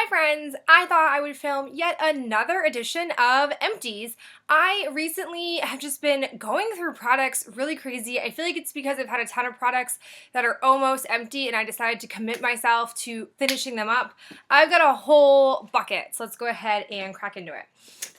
Hi friends! I thought I would film yet another edition of Empties. I recently have just been going through products really crazy. I feel like it's because I've had a ton of products that are almost empty and I decided to commit myself to finishing them up. I've got a whole bucket, so let's go ahead and crack into it.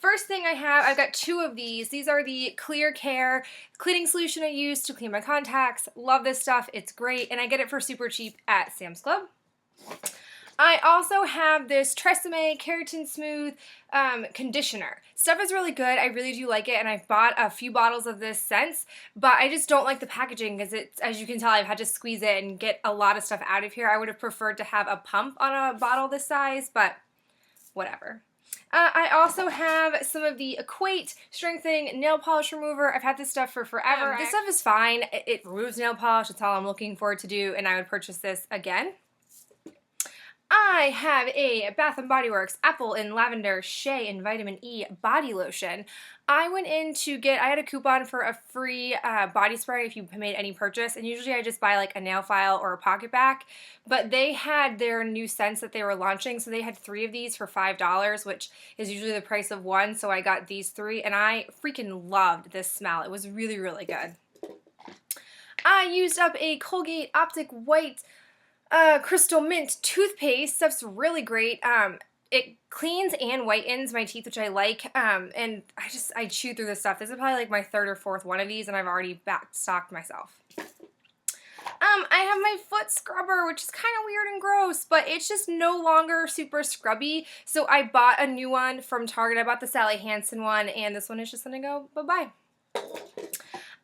First thing I have, I've got two of these. These are the Clear Care cleaning solution I use to clean my contacts. Love this stuff, it's great, and I get it for super cheap at Sam's Club. I also have this Tresemme Keratin Smooth conditioner. Stuff is really good. I really do like it, and I've bought a few bottles of this since, but I just don't like the packaging because it's, as you can tell, I've had to squeeze it and get a lot of stuff out of here. I would have preferred to have a pump on a bottle this size, but whatever. I also have some of the Equate Strengthening Nail Polish Remover. I've had this stuff for forever. This stuff is fine. It removes nail polish. That's all I'm looking forward to do, and I would purchase this again. I have a Bath & Body Works Apple and Lavender Shea and Vitamin E Body Lotion. I went in to get, I had a coupon for a free body spray if you made any purchase, and usually I just buy like a nail file or a PocketBac, but they had their new scents that they were launching, so they had 3 of these for $5, which is usually the price of one, so I got these 3, and I freaking loved this smell. It was really, really good. I used up a Colgate Optic White Crystal Mint toothpaste. Stuff's really great. It cleans and whitens my teeth, which I like, and I chew through this stuff. This is probably like my 3rd or 4th one of these, and I've already backstocked myself. I have my foot scrubber, which is kind of weird and gross, but it's just no longer super scrubby, so I bought a new one from Target. I bought the Sally Hansen one, and this one is just gonna go bye-bye.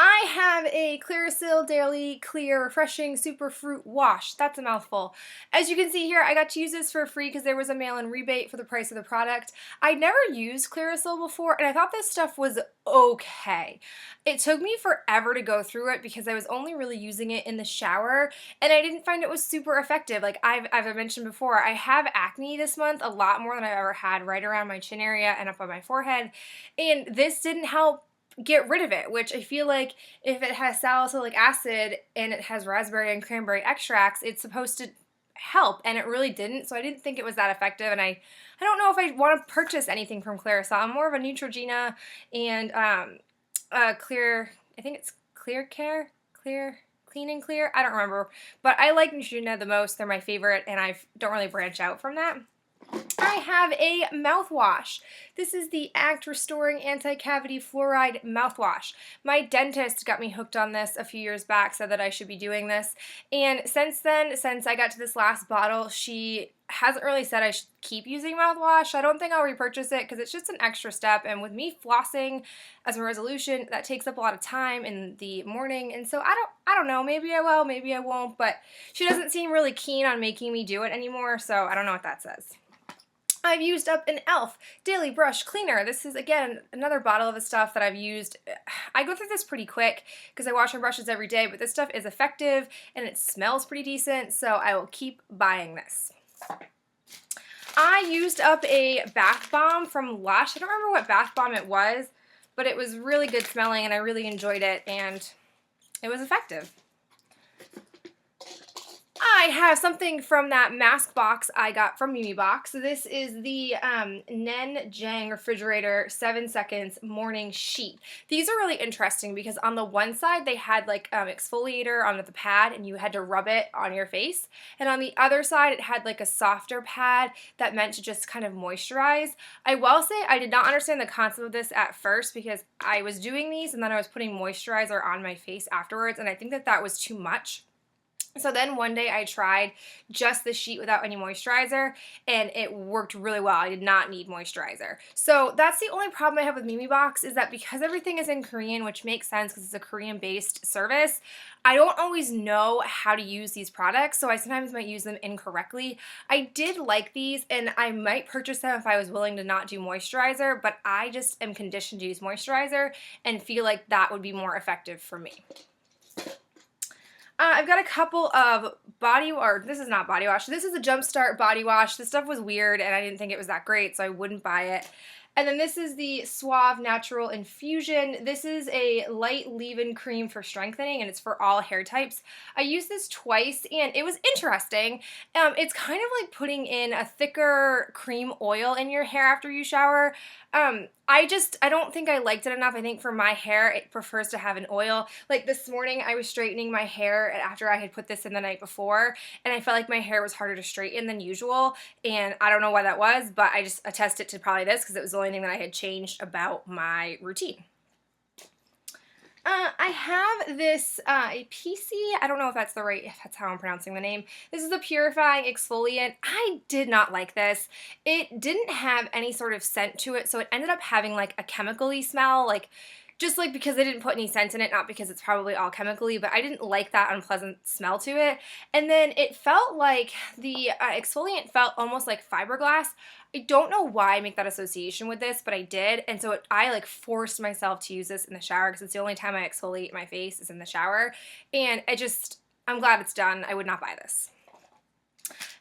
I have a Clearasil Daily Clear Refreshing Super Fruit Wash. That's a mouthful. As you can see here, I got to use this for free because there was a mail-in rebate for the price of the product. I'd never used Clearasil before, and I thought this stuff was okay. It took me forever to go through it because I was only really using it in the shower, and I didn't find it was super effective. Like I've mentioned before, I have acne this month, a lot more than I've ever had, right around my chin area and up on my forehead, and this didn't help get rid of it, which I feel like if it has salicylic acid and it has raspberry and cranberry extracts, it's supposed to help, and it really didn't, so I didn't think it was that effective, and I don't know if I want to purchase anything from Clearasil. I'm more of a Neutrogena and Clear, I think it's Clear Care? Clean and Clear? I don't remember, but I like Neutrogena the most. They're my favorite, and I don't really branch out from that. I have a mouthwash. This is the Act Restoring Anti-Cavity Fluoride Mouthwash. My dentist got me hooked on this a few years back, said that I should be doing this, and since then, since I got to this last bottle, she hasn't really said I should keep using mouthwash. I don't think I'll repurchase it because it's just an extra step, and with me flossing as a resolution, that takes up a lot of time in the morning, and so I don't know, maybe I will, maybe I won't, but she doesn't seem really keen on making me do it anymore, so I don't know what that says. I've used up an e.l.f. Daily Brush Cleaner. This is, again, another bottle of the stuff that I've used. I go through this pretty quick because I wash my brushes every day, but this stuff is effective and it smells pretty decent, so I will keep buying this. I used up a bath bomb from Lush. I don't remember what bath bomb it was, but it was really good smelling and I really enjoyed it, and it was effective. I have something from that mask box I got from Mimibox. So this is the Nen Jang Refrigerator 7 Seconds Morning Sheet. These are really interesting because on the one side they had like exfoliator on the pad and you had to rub it on your face. And on the other side it had like a softer pad that meant to just kind of moisturize. I will say I did not understand the concept of this at first because I was doing these and then I was putting moisturizer on my face afterwards, and I think that that was too much. So then one day I tried just the sheet without any moisturizer, and it worked really well. I did not need moisturizer. So that's the only problem I have with Mimibox, is that because everything is in Korean, which makes sense because it's a Korean-based service, I don't always know how to use these products, so I sometimes might use them incorrectly. I did like these, and I might purchase them if I was willing to not do moisturizer, but I just am conditioned to use moisturizer and feel like that would be more effective for me. I've got a couple of this is not body wash. This is a Jumpstart body wash. This stuff was weird and I didn't think it was that great, so I wouldn't buy it. And then this is the Suave Natural Infusion. This is a light leave-in cream for strengthening, and it's for all hair types. I used this twice, and it was interesting. It's kind of like putting in a thicker cream oil in your hair after you shower. I don't think I liked it enough. I think for my hair, it prefers to have an oil. Like this morning, I was straightening my hair after I had put this in the night before, and I felt like my hair was harder to straighten than usual, and I don't know why that was, but I just attest it to probably this because it was the only thing that I had changed about my routine. I have this a PC. I don't know if that's how I'm pronouncing the name. This is a purifying exfoliant. I did not like this. It didn't have any sort of scent to it, so it ended up having like a chemical-y smell, like just like because they didn't put any scent in it, not because it's probably all chemically, but I didn't like that unpleasant smell to it. And then it felt like the exfoliant felt almost like fiberglass. I don't know why I make that association with this, but I did, and so I like forced myself to use this in the shower because it's the only time I exfoliate my face is in the shower, and I'm glad it's done. I would not buy this.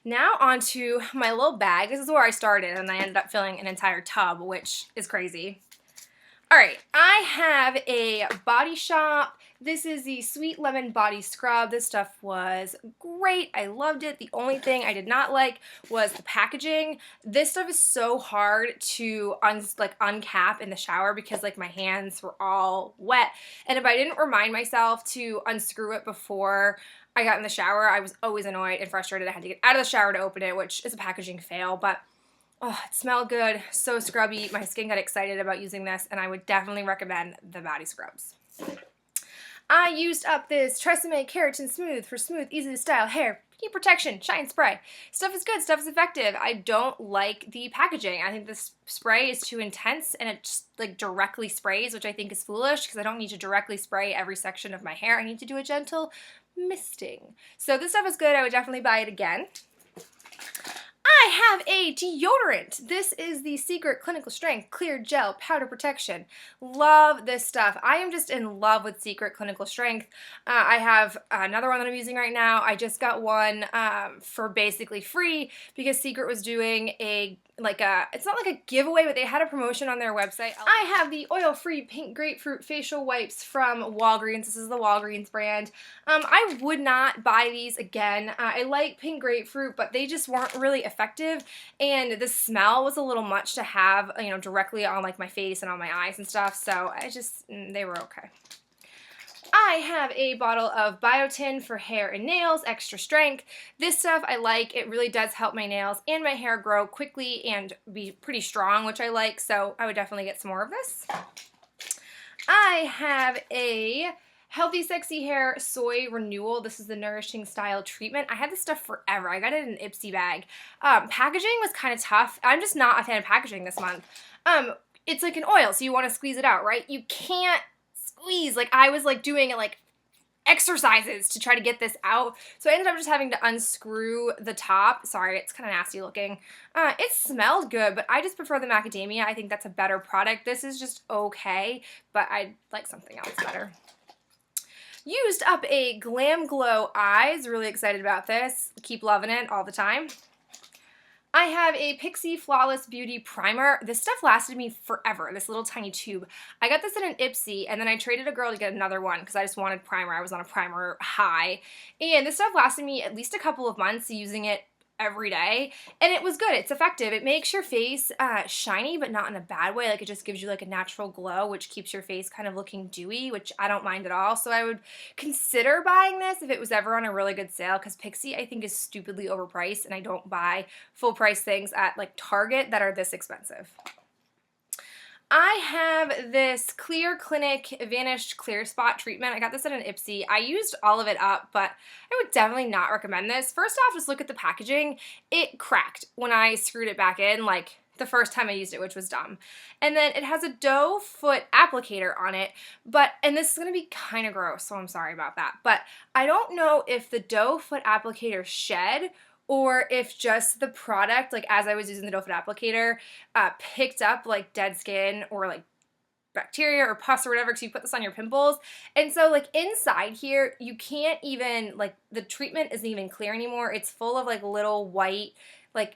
Now onto my little bag. This is where I started, and I ended up filling an entire tub, which is crazy. All right, I have a Body Shop. This is the Sweet Lemon Body Scrub. This stuff was great. I loved it. The only thing I did not like was the packaging. This stuff is so hard to uncap in the shower because like my hands were all wet. And if I didn't remind myself to unscrew it before I got in the shower, I was always annoyed and frustrated. I had to get out of the shower to open it, which is a packaging fail, but oh, it smelled good, so scrubby. My skin got excited about using this, and I would definitely recommend the body scrubs. I used up this Tresemme Keratin Smooth for smooth, easy to style hair. Heat protection, shine spray. Stuff is good, stuff is effective. I don't like the packaging. I think this spray is too intense and it just like directly sprays, which I think is foolish because I don't need to directly spray every section of my hair. I need to do a gentle misting. So this stuff is good. I would definitely buy it again. I have a deodorant. This is the Secret Clinical Strength Clear Gel Powder Protection. Love this stuff. I am just in love with Secret Clinical Strength. I have another one that I'm using right now. I just got one for basically free because Secret was doing it's not like a giveaway, but they had a promotion on their website. I have the oil-free pink grapefruit facial wipes from Walgreens. This is the Walgreens brand. I would not buy these again. I like pink grapefruit, but they just weren't really effective, and the smell was a little much to have, directly on like my face and on my eyes and stuff, so they were okay. I have a bottle of Biotin for hair and nails, extra strength. This stuff I like. It really does help my nails and my hair grow quickly and be pretty strong, which I like, so I would definitely get some more of this. I have a Healthy Sexy Hair Soy Renewal. This is the Nourishing Style Treatment. I had this stuff forever. I got it in an Ipsy bag. Packaging was kind of tough. I'm just not a fan of packaging this month. It's like an oil, so you want to squeeze it out, right? You can't squeeze. Like I was like doing it like exercises to try to get this out. So I ended up just having to unscrew the top. Sorry, it's kind of nasty looking. It smelled good, but I just prefer the macadamia. I think that's a better product. This is just okay, but I'd like something else better. Used up a Glam Glow Eyes. Really excited about this. Keep loving it all the time. I have a Pixi Flawless Beauty Primer. This stuff lasted me forever, this little tiny tube. I got this in an Ipsy, and then I traded a girl to get another one because I just wanted primer. I was on a primer high. And this stuff lasted me at least a couple of months using it every day, and it was good. It's effective. It makes your face shiny, but not in a bad way. Like it just gives you like a natural glow, which keeps your face kind of looking dewy, which I don't mind at all. So I would consider buying this if it was ever on a really good sale, because Pixi I think is stupidly overpriced, and I don't buy full price things at like Target that are this expensive. I have this Clear Clinic Vanished Clear Spot treatment. I got this at an Ipsy. I used all of it up, but I would definitely not recommend this. First off, just look at the packaging. It cracked when I screwed it back in, like the first time I used it, which was dumb. And then it has a doe foot applicator on it, and this is going to be kind of gross, so I'm sorry about that. But I don't know if the doe foot applicator shed or if just the product, like as I was using the doe foot applicator, picked up like dead skin or like bacteria or pus or whatever, because you put this on your pimples. And so like inside here, you can't even, like the treatment isn't even clear anymore. It's full of like little white, like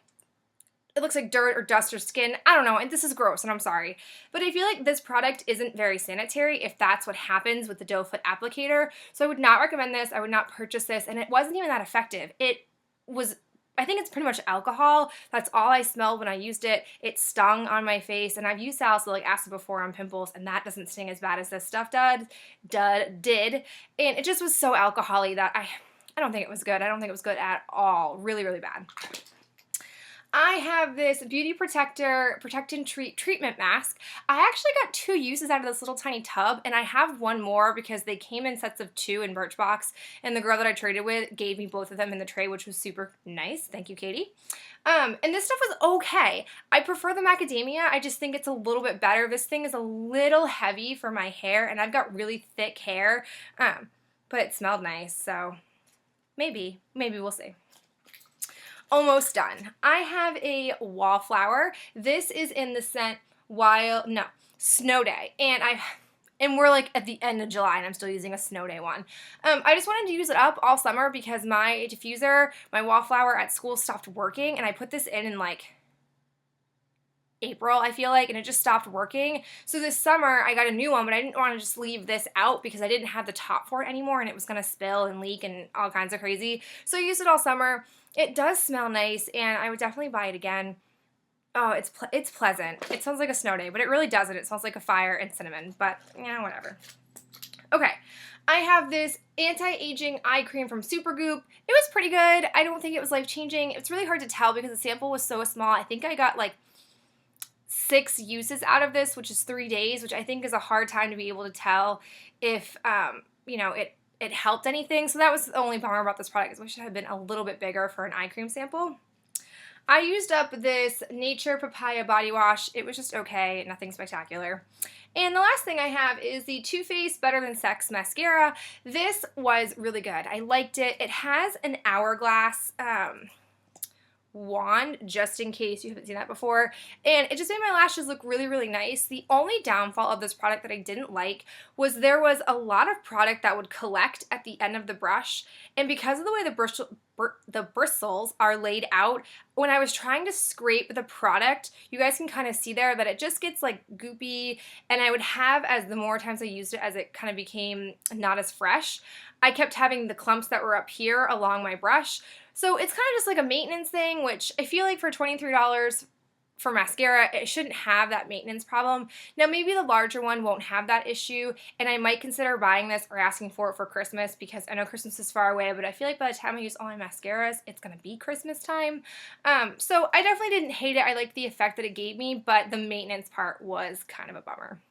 it looks like dirt or dust or skin. I don't know, and this is gross, and I'm sorry. But I feel like this product isn't very sanitary if that's what happens with the doe foot applicator. So I would not recommend this. I would not purchase this, and it wasn't even that effective. It was, I think it's pretty much alcohol. That's all I smelled when I used it. It stung on my face, and I've used salicylic acid before on pimples, and that doesn't sting as bad as this stuff did. And it just was so alcohol-y that I don't think it was good. I don't think it was good at all. Really, really bad. I have this Beauty Protector Protect and Treat treatment mask. I actually got 2 uses out of this little tiny tub, and I have one more because they came in sets of 2 in Birchbox, and the girl that I traded with gave me both of them in the tray, which was super nice. Thank you, Katie. And this stuff was okay. I prefer the macadamia. I just think it's a little bit better. This thing is a little heavy for my hair, and I've got really thick hair, but it smelled nice, so maybe we'll see. Almost done. I have a Wallflower. This is in the scent Snow Day, and we're like at the end of July and I'm still using a Snow Day one. I just wanted to use it up all summer because my diffuser, my Wallflower at school stopped working, and I put this in like April, I feel like, and it just stopped working. So this summer I got a new one, but I didn't want to just leave this out because I didn't have the top for it anymore and it was gonna spill and leak and all kinds of crazy. So I used it all summer. It does smell nice, and I would definitely buy it again. Oh, it's pleasant. It smells like a snow day, but it really doesn't. It smells like a fire and cinnamon, but yeah, whatever. Okay, I have this anti-aging eye cream from Supergoop. It was pretty good. I don't think it was life-changing. It's really hard to tell because the sample was so small. I think I got like 6 uses out of this, which is 3 days, which I think is a hard time to be able to tell if, you know, it helped anything. So that was the only bummer about this product. I wish it had been a little bit bigger for an eye cream sample. I used up this Nature Papaya Body Wash. It was just okay, nothing spectacular. And the last thing I have is the Too Faced Better Than Sex Mascara. This was really good. I liked it. It has an hourglass wand, just in case you haven't seen that before, and it just made my lashes look really, really nice. The only downfall of this product that I didn't like was there was a lot of product that would collect at the end of the brush, and because of the way the bristles are laid out, when I was trying to scrape the product, you guys can kind of see there that it just gets like goopy, and I would have, as the more times I used it, as it kind of became not as fresh, I kept having the clumps that were up here along my brush. So it's kind of just like a maintenance thing, which I feel like for $23 for mascara, it shouldn't have that maintenance problem. Now, maybe the larger one won't have that issue, and I might consider buying this or asking for it for Christmas because I know Christmas is far away, but I feel like by the time I use all my mascaras, it's going to be Christmas time. So I definitely didn't hate it. I liked the effect that it gave me, but the maintenance part was kind of a bummer.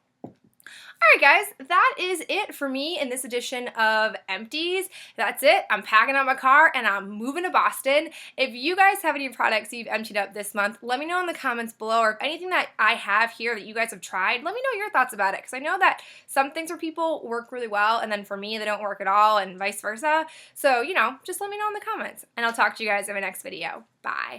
Alright guys, that is it for me in this edition of Empties. That's it. I'm packing up my car and I'm moving to Boston. If you guys have any products you've emptied up this month, let me know in the comments below, or if anything that I have here that you guys have tried, let me know your thoughts about it, because I know that some things for people work really well and then for me they don't work at all, and vice versa. So, you know, just let me know in the comments, and I'll talk to you guys in my next video. Bye.